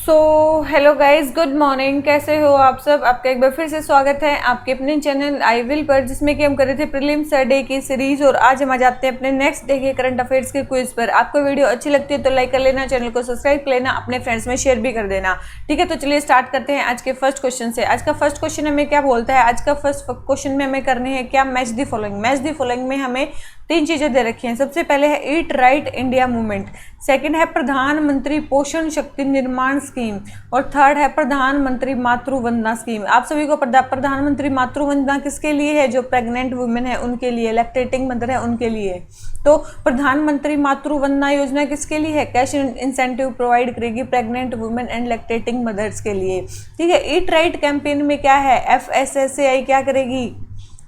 Hello guys, good morning. कैसे हो आप सब? आपका एक बार फिर से स्वागत है आपके अपने चैनल आई विल पर, जिसमें कि हम कर रहे थे प्रीलिम्स डे की सीरीज। और आज हम आ जाते हैं अपने नेक्स्ट डे के करंट अफेयर्स के क्विज पर। आपको वीडियो अच्छी लगती है तो लाइक कर लेना, चैनल को सब्सक्राइब कर लेना, अपने फ्रेंड्स में शेयर भी कर देना। ठीक है, तो चलिए स्टार्ट करते हैं आज के फर्स्ट क्वेश्चन से। आज का फर्स्ट क्वेश्चन हमें क्या बोलता है? आज का फर्स्ट क्वेश्चन में हमें करने हैं क्या, match the following. Match the following में हमें तीन चीजें दे रखी हैं। सबसे पहले है eat right India movement, second है प्रधानमंत्री पोषण शक्ति निर्माण स्कीम, और थर्ड है प्रधानमंत्री मातृ वंदना स्कीम। आप सभी को प्रधानमंत्री मातृ वंदना किसके लिए है? जो प्रेग्नेंट वुमेन है उनके लिए, लैक्टेटिंग मदर है उनके लिए। तो प्रधानमंत्री मातृ वंदना योजना किसके लिए है? कैश इंसेंटिव प्रोवाइड करेगी pregnant women and lactating mothers के लिए। ठीक है, ईट राइट कैंपेन में क्या है? एफएसएसएआई क्या करेगी?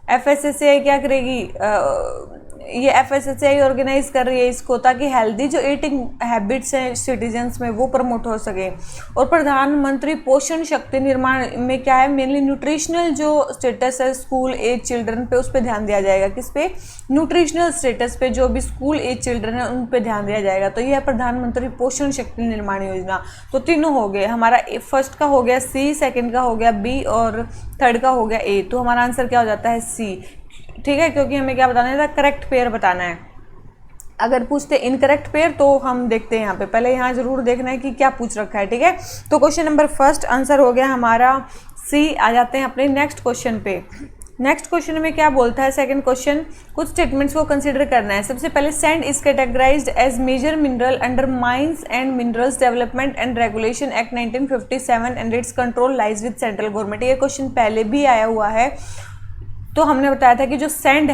एफएसएसएआई क्या करेगी? ये एफएसएसएआई ऑर्गेनाइज कर रही है इसको, ताकि हेल्दी जो ईटिंग हैबिट्स हैं सिटीजन्स में वो प्रमोट हो सके। और प्रधानमंत्री पोषण शक्ति निर्माण में क्या है? मेनली न्यूट्रिशनल जो स्टेटस है स्कूल एज चिल्ड्रन पे, उस पर ध्यान दिया जाएगा। किस पे? न्यूट्रिशनल स्टेटस पे, जो भी स्कूल एज चिल्ड्रन है उन पे ध्यान दिया जाएगा। तो यह है प्रधानमंत्री पोषण शक्ति निर्माण योजना। तो तीनों हो गए हमारा। फर्स्ट का हो गया सी, सेकेंड का हो गया बी, और थर्ड का हो गया ए। तो हमारा आंसर क्या हो जाता है? सी। ठीक है, क्योंकि हमें क्या बताना था? करेक्ट पेयर बताना है। अगर पूछते इनकरेक्ट पेयर तो हम देखते हैं यहाँ पे, पहले यहाँ जरूर देखना है कि क्या पूछ रखा है। ठीक है, तो क्वेश्चन नंबर फर्स्ट आंसर हो गया हमारा सी। आ जाते हैं अपने नेक्स्ट क्वेश्चन पे। नेक्स्ट क्वेश्चन में क्या बोलता है? सेकंड क्वेश्चन, कुछ स्टेटमेंट्स को कंसीडर करना है। सबसे पहले, sand is categorised as major mineral under mines and minerals development and regulation act 1957 and its control lies with central government. ये क्वेश्चन पहले भी आया हुआ है। तो हमने बताया था कि जो सैंड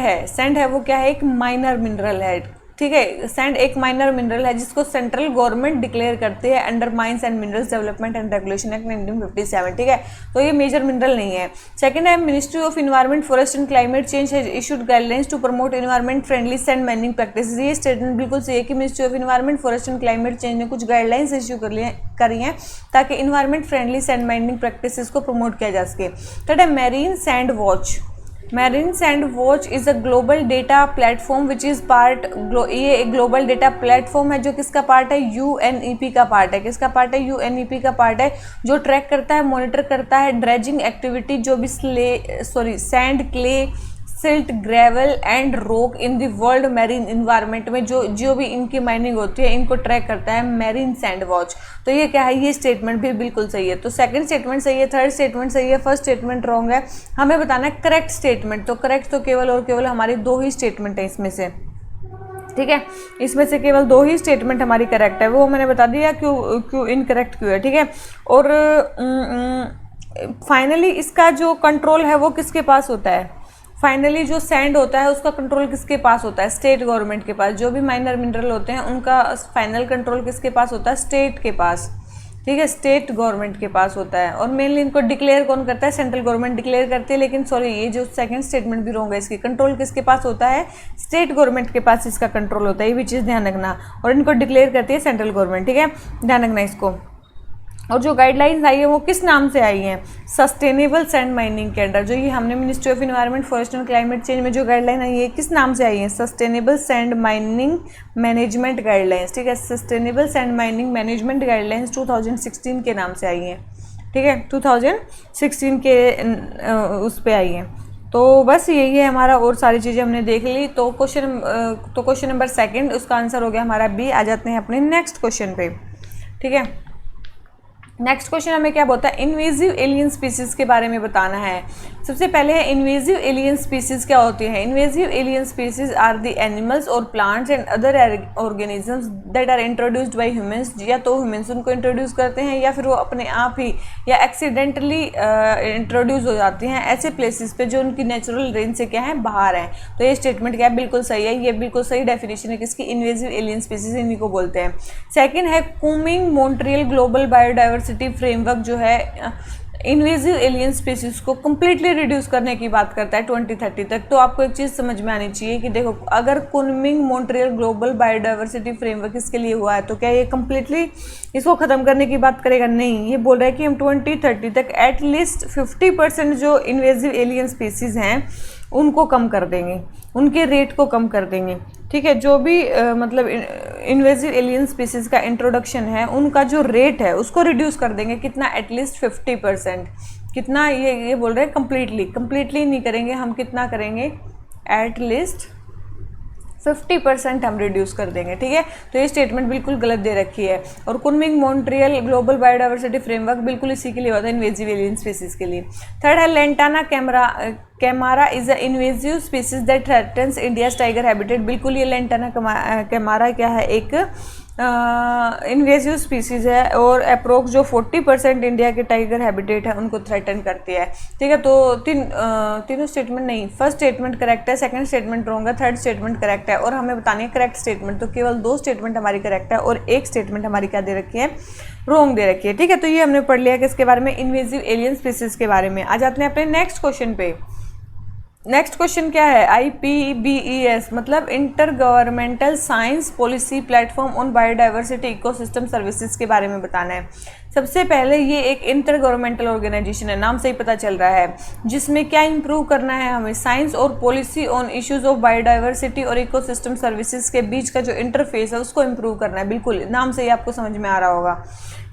है वो क्या है? एक माइनर मिनरल है। ठीक है, सैंड एक माइनर मिनरल है जिसको सेंट्रल गवर्नमेंट डिक्लेयर करती है under mines and minerals development and regulation act 1957। ठीक है, तो ये मेजर मिनरल नहीं है। सेकंड है, ministry of environment forest and climate change has issued guidelines to promote environment friendly sand mining practices. ये स्टेटमेंट बिल्कुल सही है कि ministry of environment forest and climate change ने कुछ गाइडलाइंस इशू करी हैं ताकि environment friendly sand mining practices को प्रमोट किया जा सके। थर्ड है, marine sand watch. Marine sand watch is a global data platform which is part, ये एक ग्लोबल डेटा प्लेटफॉर्म है जो किसका पार्ट है? यूएनईपी का पार्ट है। किसका पार्ट है? यूएनईपी का पार्ट है, जो ट्रैक करता है, मॉनिटर करता है ड्रेजिंग एक्टिविटी, जो भी sand, clay, silt, gravel and rock in the world marine environment में जो भी इनकी माइनिंग होती है इनको ट्रैक करता है मैरीन सैंड वॉच। तो ये क्या है? ये स्टेटमेंट भी बिल्कुल सही है। तो सेकंड स्टेटमेंट सही है, थर्ड स्टेटमेंट सही है, फर्स्ट स्टेटमेंट रॉन्ग है। हमें बताना है करेक्ट स्टेटमेंट। तो करेक्ट तो केवल और केवल हमारी दो ही स्टेटमेंट है इसमें से। ठीक है, इसमें से केवल दो ही स्टेटमेंट हमारी करेक्ट है, वो मैंने बता दिया क्यों इनकरेक्ट क्यों है। ठीक है, और फाइनली इसका जो कंट्रोल है वो किसके पास होता है? फाइनली जो सैंड होता है उसका कंट्रोल किसके पास होता है? स्टेट गवर्नमेंट के पास। जो भी माइनर मिनरल होते हैं उनका फाइनल कंट्रोल किसके पास होता है? स्टेट के पास। ठीक है, स्टेट गवर्नमेंट के पास होता है। और मेनली इनको डिक्लेयर कौन करता है? सेंट्रल गवर्नमेंट डिक्लेयर करती है। लेकिन सॉरी, ये जो सेकंड स्टेटमेंट भी रॉन्ग है। इसकी कंट्रोल किसके पास होता है? स्टेट गवर्नमेंट के पास इसका कंट्रोल होता है। ये भी चीज़ ध्यान रखना। और इनको डिक्लेयर करती है सेंट्रल गवर्नमेंट। ठीक है, ध्यान रखना इसको। और जो गाइडलाइंस आई है वो किस नाम से आई हैं? सस्टेनेबल सैंड माइनिंग के अंडर। जो ये हमने ministry of environment forest and climate change में जो गाइडलाइन आई है किस नाम से आई है? Sustainable sand mining management guidelines. ठीक है, sustainable sand mining management guidelines 2016 के नाम से आई हैं। ठीक है, 2016 के उस पर आई हैं। तो बस यही है हमारा, और सारी चीज़ें हमने देख ली। तो क्वेश्चन नंबर सेकंड, उसका आंसर हो गया हमारा बी। आ जाते हैं अपने नेक्स्ट क्वेश्चन पे। ठीक है, नेक्स्ट क्वेश्चन हमें क्या बोलता है? इन्वेजिव एलियन स्पीसीज के बारे में बताना है। सबसे पहले है इन्वेजिव एलियन स्पीसीज क्या होती है? Invasive alien species are the animals और plants and other organisms that are introduced by humans. या तो ह्यूमंस उनको इंट्रोड्यूस करते हैं या फिर वो अपने आप ही या एक्सीडेंटली इंट्रोड्यूस हो जाती हैं ऐसे प्लेसेस पे जो उनकी नेचुरल रेंज से क्या है? बाहर है। तो ये स्टेटमेंट क्या है? बिल्कुल सही है। ये बिल्कुल सही डेफिनेशन है किसकी? इन्वेजिव एलियन स्पीसीज, इन्हीं को बोलते हैं। सेकेंड है कूमिंग मॉन्ट्रियल ग्लोबल बायोडाइवर्सिटी फ्रेमवर्क, जो है इन्वेजिव एलियन स्पीसीज को कम्प्लीटली रिड्यूस करने की बात करता है 2030 तक। तो आपको एक चीज़ समझ में आनी चाहिए कि देखो, अगर Kunming Montreal global biodiversity framework इसके लिए हुआ है तो क्या ये कम्प्लीटली इसको ख़त्म करने की बात करेगा? नहीं, ये बोल रहा है कि हम 2030 तक एटलीस्ट 50% जो इन्वेजिव एलियन स्पीसीज हैं उनको कम कर देंगे, उनके रेट को कम कर देंगे। ठीक है, जो भी मतलब इन्वेजिव एलियन स्पीसीज़ का इंट्रोडक्शन है उनका जो रेट है उसको रिड्यूस कर देंगे। कितना? एटलीस्ट 50%। कितना? ये बोल रहे हैं कंप्लीटली नहीं करेंगे हम, कितना करेंगे? एटलीस्ट 50% हम रिड्यूस कर देंगे। ठीक है, तो ये स्टेटमेंट बिल्कुल गलत दे रखी है। और Kunming Montreal global biodiversity framework बिल्कुल इसी के लिए होता है, इन्वेजिव एलियन स्पीसीज के लिए। थर्ड है lantana camara is a invasive species that threatens India's tiger habitat. बिल्कुल ये लेंटाना कैमारा क्या है? एक इन्वेजिव स्पीसीज़ है और अप्रोक्स जो 40% इंडिया के टाइगर हैबिटेट है उनको थ्रेटन करती है। ठीक है, तो तीनों स्टेटमेंट नहीं, फर्स्ट स्टेटमेंट करेक्ट है, सेकंड स्टेटमेंट रॉन्ग है, थर्ड स्टेटमेंट करेक्ट है। और हमें बतानी है करेक्ट स्टेटमेंट, तो केवल 2 स्टेटमेंट हमारी करेक्ट है और 1 स्टेटमेंट हमारी क्या दे रखी है? रॉन्ग दे रखी है। ठीक है, तो ये हमने पढ़ लिया कि इसके बारे में, इन्वेजिव एलियन स्पीसीज़ के बारे में। आ जाते हैं अपने नेक्स्ट क्वेश्चन पे। नेक्स्ट क्वेश्चन क्या है? IPBES मतलब inter governmental science policy platform on biodiversity ecosystem services के बारे में बताना है। सबसे पहले ये एक इंटर गवर्नमेंटल ऑर्गेनाइजेशन है, नाम से ही पता चल रहा है, जिसमें क्या इंप्रूव करना है हमें? साइंस और policy on issues of biodiversity और इकोसिस्टम सर्विसेज के बीच का जो इंटरफेस है उसको इंप्रूव करना है। बिल्कुल नाम से ही आपको समझ में आ रहा होगा।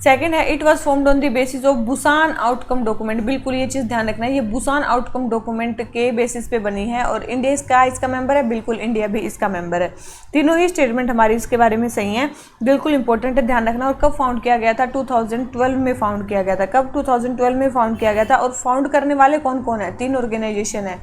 सेकेंड है it was formed on the basis of Busan outcome document. बिल्कुल ये चीज़ ध्यान रखना है, ये बुसान आउटकम डॉक्यूमेंट के बेसिस पे बनी है और इंडिया इसका मेंबर है। बिल्कुल इंडिया भी इसका मेंबर है। तीनों ही स्टेटमेंट हमारी इसके बारे में सही हैं, बिल्कुल इंपॉर्टेंट है, ध्यान रखना। और कब फाउंड किया गया था? 2012 में फाउंड किया गया था। कब? 2012 में फाउंड किया गया था। और फाउंड करने वाले कौन कौन है? 3 ऑर्गेनाइजेशन है।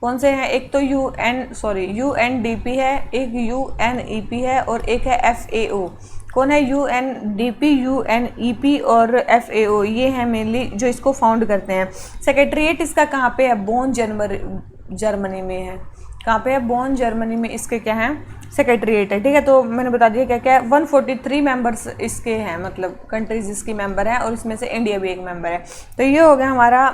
कौन से हैं? एक तो UNDP है, एक UNEP है और एक है FAO। कौन है? UNDP, UNEP और FAO, ये हैं मेनली जो इसको फाउंड करते हैं। सेक्रेटरीट इसका कहाँ पे है? बोन जर्मनी में है। कहाँ पे है? बोन जर्मनी में इसके क्या है? सेक्रेटरीट है। ठीक है, तो मैंने बता दिया क्या क्या है। 143 मेंबर्स इसके हैं, मतलब कंट्रीज इसकी मेंबर हैं और इसमें से इंडिया भी एक मेंबर है। तो ये हो गया हमारा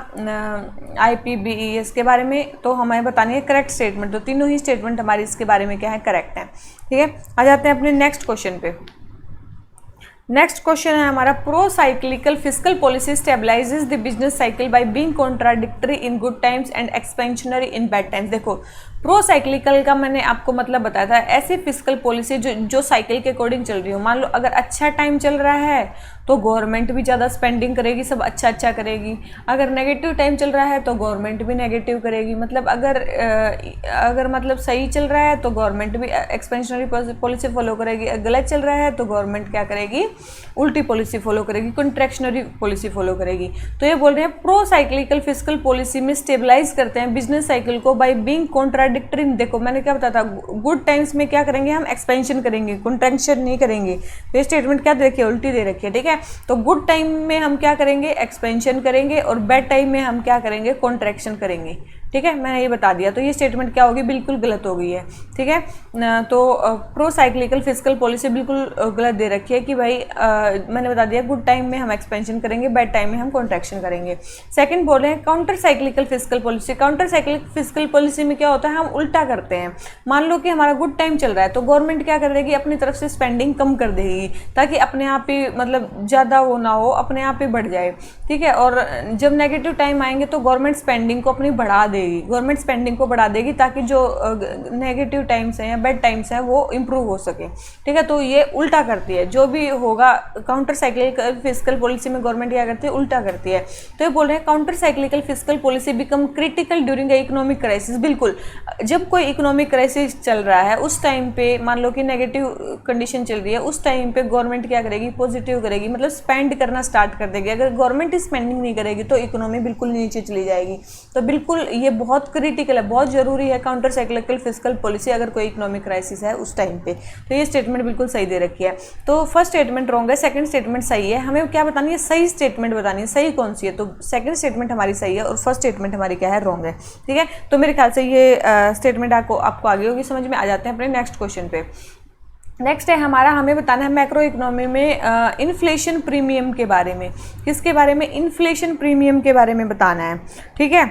IPBES के बारे में। तो हमें बतानी है करेक्ट स्टेटमेंट, तो तीनों ही स्टेटमेंट हमारी इसके बारे में क्या है? करेक्ट है। ठीक है, आ जाते हैं अपने नेक्स्ट क्वेश्चन पे। नेक्स्ट क्वेश्चन है हमारा, pro cyclical fiscal policy stabilises the business cycle by being contradictory in good times and expansionary in bad times. देखो प्रो साइक्लिकल का मैंने आपको मतलब बताया था, ऐसी फिस्कल पॉलिसी जो साइकिल के अकॉर्डिंग चल रही हो। मान लो अगर अच्छा टाइम चल रहा है तो गवर्नमेंट भी ज़्यादा स्पेंडिंग करेगी, सब अच्छा करेगी। अगर नेगेटिव टाइम चल रहा है तो गवर्नमेंट भी नेगेटिव करेगी। मतलब अगर मतलब सही चल रहा है तो गवर्नमेंट भी एक्सपेंशनरी पॉलिसी फॉलो करेगी, गलत चल रहा है तो गवर्नमेंट क्या करेगी? उल्टी पॉलिसी फॉलो करेगी, कॉन्ट्रैक्शनरी पॉलिसी फॉलो करेगी। तो ये बोल रहे हैं प्रो साइक्लिकल फिस्कल पॉलिसी में स्टेबलाइज करते हैं बिजनेस साइकिल को बाय बीइंग कॉन्ट्राडिक्टरी। देखो मैंने क्या बताया था, गुड टाइम्स में क्या करेंगे हम? एक्सपेंशन करेंगे, कॉन्ट्रैक्शन नहीं करेंगे। तो ये स्टेटमेंट क्या दे रखी है? उल्टी दे रखी है। ठीक है, तो गुड टाइम में हम क्या करेंगे? एक्सपेंशन करेंगे और बैड टाइम में हम क्या करेंगे? कॉन्ट्रैक्शन करेंगे। ठीक है, मैंने ये बता दिया। तो ये स्टेटमेंट क्या होगी? बिल्कुल गलत हो गई है। ठीक है, तो प्रो साइक्लिकल फिस्कल पॉलिसी बिल्कुल गलत दे रखी है कि भाई मैंने बता दिया गुड टाइम में हम एक्सपेंशन करेंगे, बैड टाइम में हम कॉन्ट्रैक्शन करेंगे। सेकंड बोल रहे हैं counter cyclical fiscal policy. Counter cyclical fiscal policy में क्या होता है? हम उल्टा करते हैं। मान लो कि हमारा गुड टाइम चल रहा है तो गवर्नमेंट क्या कर देगी? अपनी तरफ से स्पेंडिंग कम कर देगी ताकि अपने आप ही मतलब ज़्यादा वो ना हो, अपने आप ही बढ़ जाए। ठीक है, और जब नेगेटिव टाइम आएंगे तो गवर्नमेंट स्पेंडिंग को अपनी बढ़ा देगी, गवर्नमेंट स्पेंडिंग को बढ़ा देगी ताकि जो नेगेटिव टाइम्स हैं या बैड टाइम्स हैं वो इंप्रूव हो सके। ठीक है, तो ये उल्टा करती है। जो भी होगा काउंटर साइक्लिकल फिस्कल पॉलिसी में गवर्नमेंट क्या करती है? उल्टा करती है। तो ये बोल रहे हैं counter cyclical fiscal policy become critical during a economic crisis. बिल्कुल, जब कोई इकोनॉमिक क्राइसिस चल रहा है उस टाइम पे, मान लो कि नेगेटिव कंडीशन चल रही है, उस टाइम पे गवर्नमेंट क्या करेगी? पॉजिटिव करेगी, मतलब स्पेंड करना स्टार्ट कर देगी। अगर गवर्नमेंट स्पेंडिंग नहीं करेगी तो इकोनॉमी बिल्कुल नीचे चली जाएगी। तो बिल्कुल ये बहुत क्रिटिकल है, बहुत जरूरी है काउंटर साइक्लिकल फिस्कल पॉलिसी अगर कोई इकोनॉमिक क्राइसिस है उस टाइम पे। तो ये स्टेटमेंट बिल्कुल सही दे रखी है। तो फर्स्ट स्टेटमेंट रॉन्ग है, सेकंड स्टेटमेंट सही है। हमें क्या बतानी है? सही स्टेटमेंट बतानी है, सही कौन सी है। तो सेकंड स्टेटमेंट हमारी सही है और फर्स्ट स्टेटमेंट हमारी क्या है? रॉन्ग है। ठीक है, तो मेरे ख्याल से ये स्टेटमेंट आपको आगे होगी समझ में। आ जाते हैं अपने नेक्स्ट क्वेश्चन पे। नेक्स्ट है हमारा, हमें बताना है मैक्रो इकोनॉमी में इन्फ्लेशन प्रीमियम के बारे में। किसके बारे में? इन्फ्लेशन प्रीमियम के बारे में बताना है। ठीक है,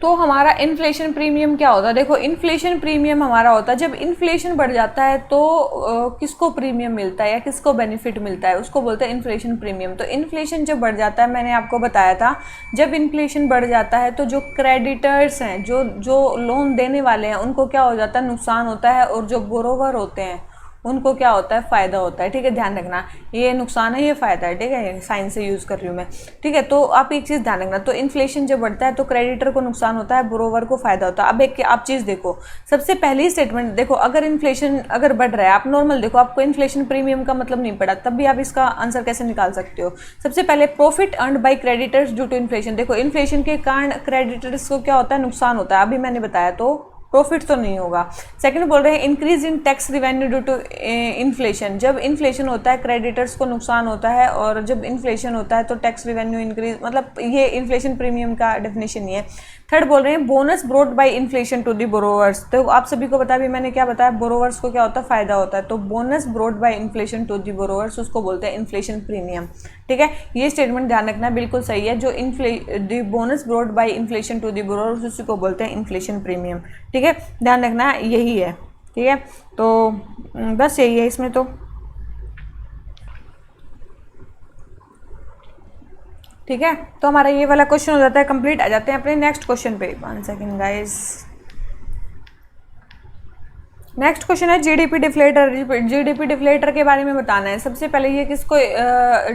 तो हमारा इन्फ्लेशन प्रीमियम क्या होता है? देखो इन्फ्लेशन प्रीमियम हमारा होता है जब इन्फ्लेशन बढ़ जाता है तो किसको प्रीमियम मिलता है या किसको बेनिफिट मिलता है, उसको बोलते हैं इन्फ्लेशन प्रीमियम। तो इन्फ्लेशन जब बढ़ जाता है, मैंने आपको बताया था, जब इन्फ्लेशन बढ़ जाता है तो जो क्रेडिटर्स हैं, जो लोन देने वाले हैं, उनको क्या हो जाता है? नुकसान होता है। और जो बोरोवर होते हैं उनको क्या होता है? फ़ायदा होता है। ठीक है, ध्यान रखना, ये नुकसान है, ये फ़ायदा है। ठीक है, साइंस से यूज़ कर रही हूँ मैं। ठीक है, तो आप एक चीज़ ध्यान रखना, तो इन्फ्लेशन जब बढ़ता है तो क्रेडिटर को नुकसान होता है, बोरोवर को फ़ायदा होता है। अब एक आप चीज़ देखो, सबसे पहली स्टेटमेंट देखो, अगर इन्फ्लेशन अगर बढ़ रहा है, आप नॉर्मल देखो, आपको इन्फ्लेशन प्रीमियम का मतलब नहीं पड़ा, तब भी आप इसका आंसर कैसे निकाल सकते हो? सबसे पहले profit earned by creditors due to inflation. देखो इन्फ्लेशन के कारण क्रेडिटर्स को क्या होता है? नुकसान होता है। अभी मैंने बताया, तो प्रॉफिट तो नहीं होगा। सेकंड बोल रहे हैं increase in tax revenue due to inflation. जब इन्फ्लेशन होता है क्रेडिटर्स को नुकसान होता है, और जब इन्फ्लेशन होता है तो टैक्स रिवेन्यू इंक्रीज, मतलब ये इन्फ्लेशन प्रीमियम का डेफिनेशन ही है। थर्ड बोल रहे हैं bonus brought by inflation to the borrowers. तो आप सभी को पता है, भी मैंने क्या बताया, बोरोवर्स को क्या होता है? फायदा होता है। तो bonus brought by inflation to the borrowers, उसको बोलते हैं इन्फ्लेशन प्रीमियम। ठीक है, ये स्टेटमेंट ध्यान रखना, बिल्कुल सही है। जो the bonus brought by inflation to the borrowers, उसी को बोलते हैं इन्फ्लेशन प्रीमियम। ठीक है, ध्यान रखना, यही है। ठीक है, तो बस यही है इसमें। तो ठीक है, तो हमारा ये वाला क्वेश्चन हो जाता है कंप्लीट। आ जाते हैं अपने नेक्स्ट क्वेश्चन पे। 1 सेकेंड गाइस। नेक्स्ट क्वेश्चन है जीडीपी डिफ्लेटर। जीडीपी डिफ्लेटर के बारे में बताना है। सबसे पहले ये किसको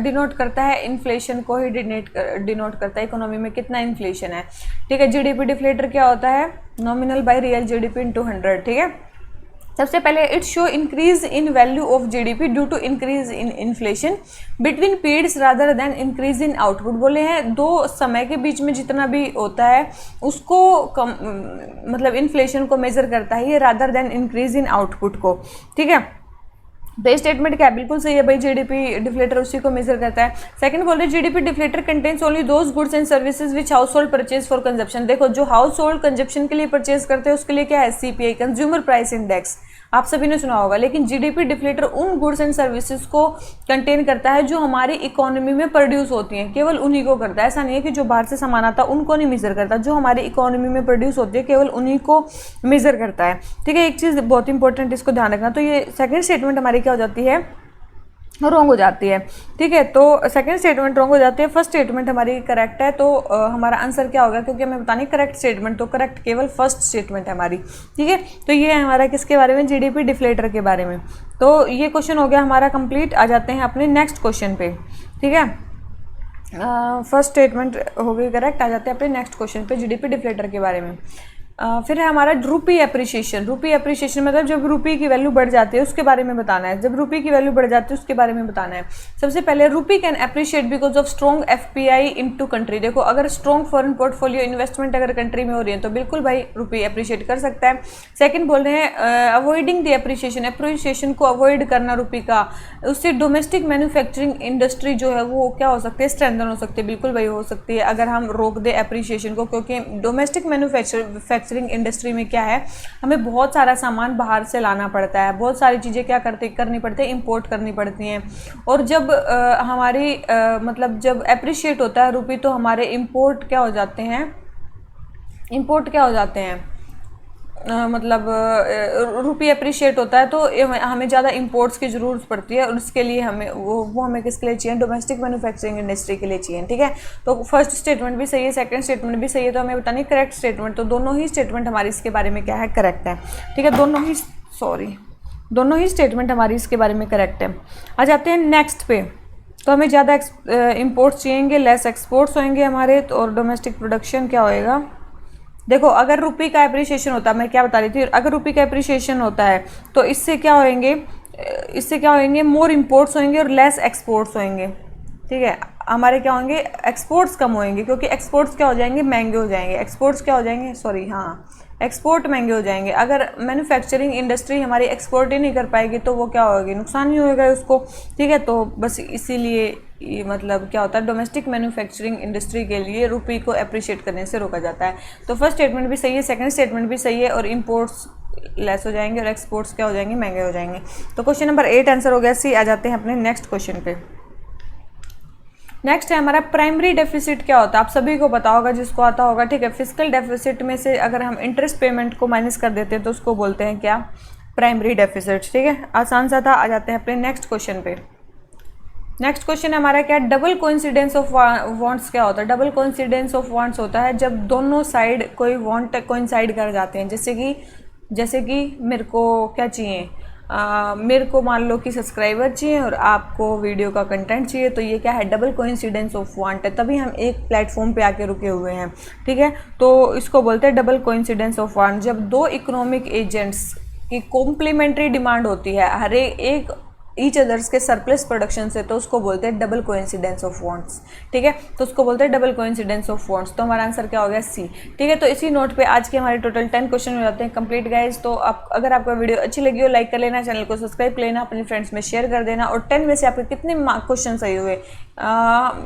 डिनोट करता है? इन्फ्लेशन को ही डिनोट करता है, इकोनॉमी में कितना इन्फ्लेशन है। ठीक है, जीडीपी डिफ्लेटर क्या होता है? Nominal by real GDP into 100। ठीक है, सबसे पहले it show increase in value of GDP due to increase in inflation between periods rather than increase in output. बोले हैं दो समय के बीच में जितना भी होता है उसको मतलब इन्फ्लेशन को मेजर करता है ये, rather than increase in output को। ठीक है, तो ये स्टेटमेंट क्या है? बिल्कुल सही है भाई, जीडीपी डिफ्लेटर उसी को मेजर करता है। सेकंड बोल रहे GDP deflator contains only those goods and services which house hold purchase for consumption. देखो जो हाउस होल्ड कंजप्शन के लिए परचेज करते हैं उसके लिए क्या है? सीपीआई, कंज्यूमर प्राइस इंडेक्स, आप सभी ने सुना होगा। लेकिन जीडीपी डिफ्लेटर उन गुड्स एंड सर्विसेज को कंटेन करता है जो हमारी इकोनॉमी में प्रोड्यूस होती हैं, केवल उन्हीं को करता है। ऐसा नहीं है कि जो बाहर से सामान आता है उनको नहीं मेजर करता, जो हमारी इकोनॉमी में प्रोड्यूस होती है केवल उन्हीं को मेजर करता है। ठीक है, एक चीज़ बहुत इंपॉर्टेंट, इसको ध्यान रखना। तो ये सेकेंड स्टेटमेंट हमारी क्या हो जाती है? रॉन्ग हो जाती है। ठीक है, तो सेकंड स्टेटमेंट रॉन्ग हो जाती है, फर्स्ट स्टेटमेंट हमारी करेक्ट है। तो हमारा आंसर क्या होगा? क्योंकि हमें बतानी करेक्ट स्टेटमेंट, तो करेक्ट केवल फर्स्ट स्टेटमेंट है हमारी। ठीक है, तो ये है हमारा किसके बारे में? जीडीपी डिफ्लेटर के बारे में। तो ये क्वेश्चन हो गया हमारा कंप्लीट। आ जाते हैं अपने नेक्स्ट क्वेश्चन पे। ठीक है, फर्स्ट स्टेटमेंट हो गई करेक्ट। आ जाते हैं अपने नेक्स्ट क्वेश्चन पे, जीडीपी डिफ्लेटर के बारे में। फिर है हमारा रूपी एप्रिसिएशन। रूपी एप्रिसिएशन मतलब जब रूपी की वैल्यू बढ़ जाती है उसके बारे में बताना है। जब रूपी की वैल्यू बढ़ जाती है उसके बारे में बताना है। सबसे पहले रूपी can appreciate because of strong FPI into country. देखो अगर स्ट्रॉन्ग फॉरेन पोर्टफोलियो इन्वेस्टमेंट अगर कंट्री में हो रही है तो बिल्कुल भाई रूपी अप्रिशिएट कर सकता है। सेकंड बोल रहे हैं अवॉइडिंग द एप्रिसिएशन, एप्रिसिएशन को अवॉइड करना रूपी का, उससे डोमेस्टिक मैन्युफैक्चरिंग इंडस्ट्री जो है वो क्या हो सकती है? स्ट्रेंथन हो सकती है। बिल्कुल भाई हो सकती है अगर हम रोक दे एप्रिसिएशन को, क्योंकि डोमेस्टिक मैन्युफैक्चरिंग इंडस्ट्री में क्या है, हमें बहुत सारा सामान बाहर से लाना पड़ता है, बहुत सारी चीज़ें क्या करनी पड़ती है? इंपोर्ट करनी पड़ती हैं। और जब हमारी मतलब जब एप्रिशिएट होता है रूपी तो हमारे इंपोर्ट क्या हो जाते हैं? इंपोर्ट क्या हो जाते हैं? मतलब रुपये अप्रिशिएट होता है तो हमें ज़्यादा इंपोर्ट्स की ज़रूरत पड़ती है, और उसके लिए हमें वो हमें किसके लिए चाहिए? डोमेस्टिक मैन्युफैक्चरिंग इंडस्ट्री के लिए चाहिए। ठीक है, तो फर्स्ट स्टेटमेंट भी सही है, सेकंड स्टेटमेंट भी सही है, तो हमें बतानी करेक्ट स्टेटमेंट। तो दोनों ही स्टेटमेंट हमारी इसके बारे में क्या है? करेक्ट है। ठीक है, दोनों ही स्टेटमेंट हमारी इसके बारे में करेक्ट है। आ जाते हैं नेक्स्ट पे। तो हमें ज़्यादा इम्पोर्ट्स चाहिएंगे, लेस एक्सपोर्ट्स होंगे हमारे, तो और डोमेस्टिक प्रोडक्शन क्या होएगा? देखो अगर रुपये का एप्रिसिएशन होता है, मैं क्या बता रही थी, अगर रुपये का एप्रिसिएशन होता है तो इससे क्या होंगे? मोर इंपोर्ट्स होंगे और लेस एक्सपोर्ट्स होंगे। ठीक है, हमारे क्या होंगे? एक्सपोर्ट्स कम होंगे, क्योंकि एक्सपोर्ट्स क्या हो जाएंगे? महंगे हो जाएंगे। एक्सपोर्ट्स क्या हो जाएंगे? एक्सपोर्ट महंगे हो जाएंगे। अगर मैन्युफैक्चरिंग इंडस्ट्री हमारी एक्सपोर्ट ही नहीं कर पाएगी तो वो क्या होगी? नुकसान ही होएगा उसको। ठीक है, तो बस इसीलिए ये मतलब क्या होता है, डोमेस्टिक मैन्युफैक्चरिंग इंडस्ट्री के लिए रुपये को अप्रिशिएट करने से रोका जाता है। तो फर्स्ट स्टेटमेंट भी सही है, सेकंड स्टेटमेंट भी सही है, और इंपोर्ट्स लेस हो जाएंगे और एक्सपोर्ट्स क्या हो जाएंगे? महंगे हो जाएंगे। तो क्वेश्चन नंबर 8 आंसर हो गया सी। आ जाते हैं अपने नेक्स्ट क्वेश्चन पे। नेक्स्ट है हमारा प्राइमरी डेफिसिट क्या होता है, आप सभी को पता होगा, जिसको आता होगा, ठीक है। फिजिकल डेफिसिट में से अगर हम इंटरेस्ट पेमेंट को माइनस कर देते हैं तो उसको बोलते हैं क्या, प्राइमरी डेफिसिट, ठीक है। आसान सा था। आ जाते हैं अपने नेक्स्ट क्वेश्चन पे। नेक्स्ट क्वेश्चन हमारा क्या, डबल कोइंसिडेंस ऑफ वांट्स क्या होता है। डबल कोइंसिडेंस ऑफ वांट्स होता है जब दोनों साइड कोई वांट कोइंसाइड कर जाते हैं। जैसे कि मेरे को क्या चाहिए, मेरे को मान लो कि सब्सक्राइबर चाहिए और आपको वीडियो का कंटेंट चाहिए, तो ये क्या है, डबल कोइंसिडेंस ऑफ वांट है, तभी हम एक प्लेटफॉर्म पे आके रुके हुए हैं, ठीक है। तो इसको बोलते हैं डबल कोइंसिडेंस ऑफ वांट। जब दो इकोनॉमिक एजेंट्स की कॉम्प्लीमेंट्री डिमांड होती है हर एक ईच अदर्स के सरप्लस प्रोडक्शन से, तो उसको बोलते हैं डबल कोइंसिडेंस ऑफ वांट्स, ठीक है। तो उसको बोलते हैं डबल कोइंसिडेंस ऑफ वांट्स। तो हमारा आंसर क्या हो गया, सी, ठीक है। तो इसी नोट पे आज के हमारे टोटल 10 क्वेश्चन हो जाते हैं कंप्लीट गाइज। तो आप अगर आपको वीडियो अच्छी लगी हो, लाइक कर लेना, चैनल को सब्सक्राइब कर लेना, अपने फ्रेंड्स में शेयर कर देना। और 10 में से आपके कितने क्वेश्चन सही हुए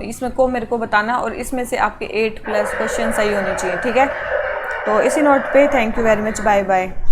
इसमें को मेरे को बताना, और इसमें से आपके 8+ क्वेश्चन सही होने चाहिए, ठीक है। तो इसी नोट पे thank you very much, bye bye.